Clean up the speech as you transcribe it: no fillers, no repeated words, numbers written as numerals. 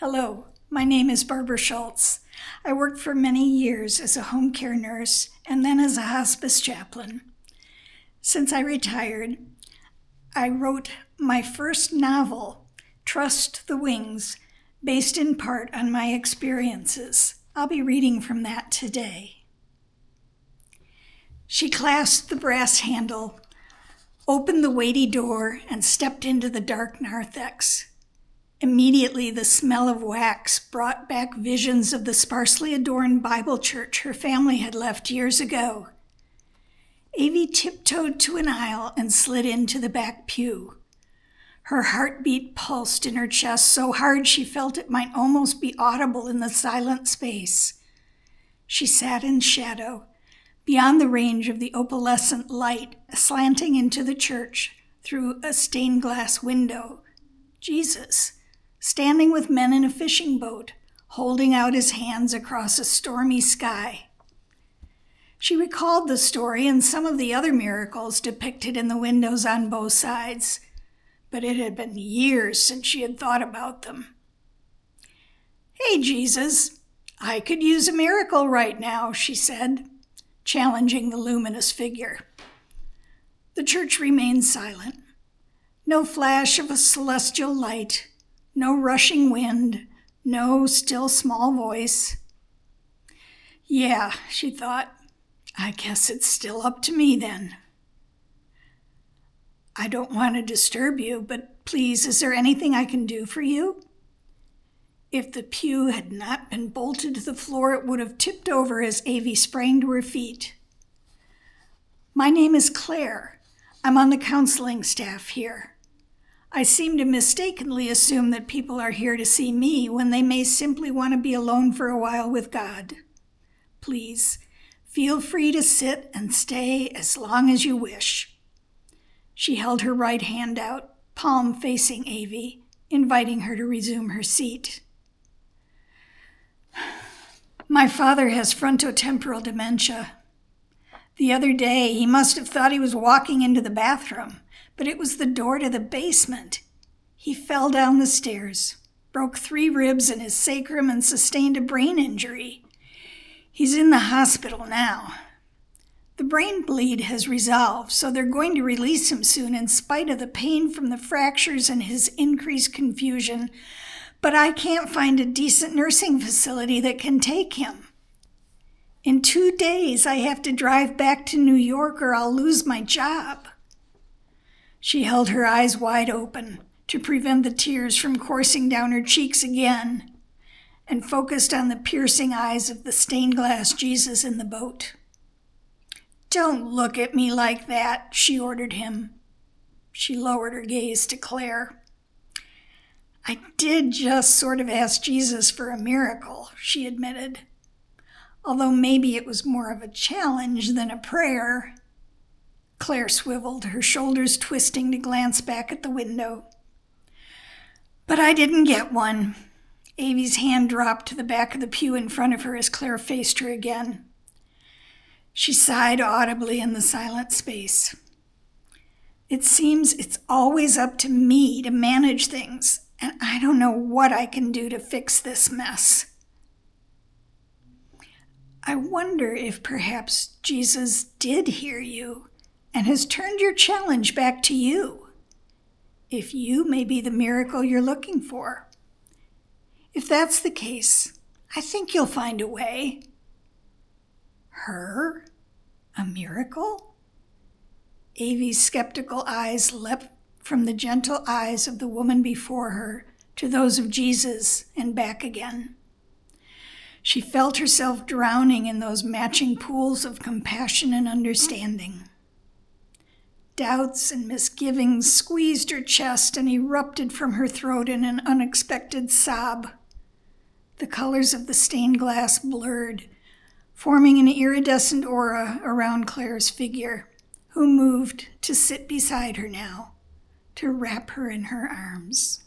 Hello, my name is Barbara Schultze. I worked for many years as a home care nurse and then as a hospice chaplain. Since I retired, I wrote my first novel, Trust the Wings, based in part on my experiences. I'll be reading from that today. She clasped the brass handle, opened the weighty door, and stepped into the dark narthex. Immediately, the smell of wax brought back visions of the sparsely adorned Bible church her family had left years ago. Avie tiptoed to an aisle and slid into the back pew. Her heartbeat pulsed in her chest so hard she felt it might almost be audible in the silent space. She sat in shadow, beyond the range of the opalescent light slanting into the church through a stained glass window. Jesus, standing with men in a fishing boat, holding out his hands across a stormy sky. She recalled the story and some of the other miracles depicted in the windows on both sides, but it had been years since she had thought about them. "Hey, Jesus, I could use a miracle right now," she said, challenging the luminous figure. The church remained silent. No flash of a celestial light, no rushing wind, no still small voice. Yeah, she thought, I guess it's still up to me then. "I don't want to disturb you, but please, is there anything I can do for you?" If the pew had not been bolted to the floor, it would have tipped over as Avie sprang to her feet. "My name is Claire. I'm on the counseling staff here. I seem to mistakenly assume that people are here to see me when they may simply want to be alone for a while with God. Please, feel free to sit and stay as long as you wish." She held her right hand out, palm facing Avie, inviting her to resume her seat. "My father has frontotemporal dementia. The other day, he must have thought he was walking into the bathroom, but it was the door to the basement. He fell down the stairs, broke 3 ribs in his sacrum, and sustained a brain injury. He's in the hospital now. The brain bleed has resolved, so they're going to release him soon in spite of the pain from the fractures and his increased confusion, but I can't find a decent nursing facility that can take him. In 2 days, I have to drive back to New York or I'll lose my job." She held her eyes wide open to prevent the tears from coursing down her cheeks again, and focused on the piercing eyes of the stained glass Jesus in the boat. "Don't look at me like that," she ordered him. She lowered her gaze to Claire. "I did just sort of ask Jesus for a miracle," she admitted, "although maybe it was more of a challenge than a prayer." Claire swiveled, her shoulders twisting to glance back at the window. "But I didn't get one." Avie's hand dropped to the back of the pew in front of her as Claire faced her again. She sighed audibly in the silent space. "It seems it's always up to me to manage things, and I don't know what I can do to fix this mess. I wonder if perhaps Jesus did hear you and has turned your challenge back to you. If you may be the miracle you're looking for. If that's the case, I think you'll find a way." Her? A miracle? Avie's skeptical eyes leapt from the gentle eyes of the woman before her to those of Jesus and back again. She felt herself drowning in those matching pools of compassion and understanding. Doubts and misgivings squeezed her chest and erupted from her throat in an unexpected sob. The colors of the stained glass blurred, forming an iridescent aura around Claire's figure, who moved to sit beside her now, to wrap her in her arms.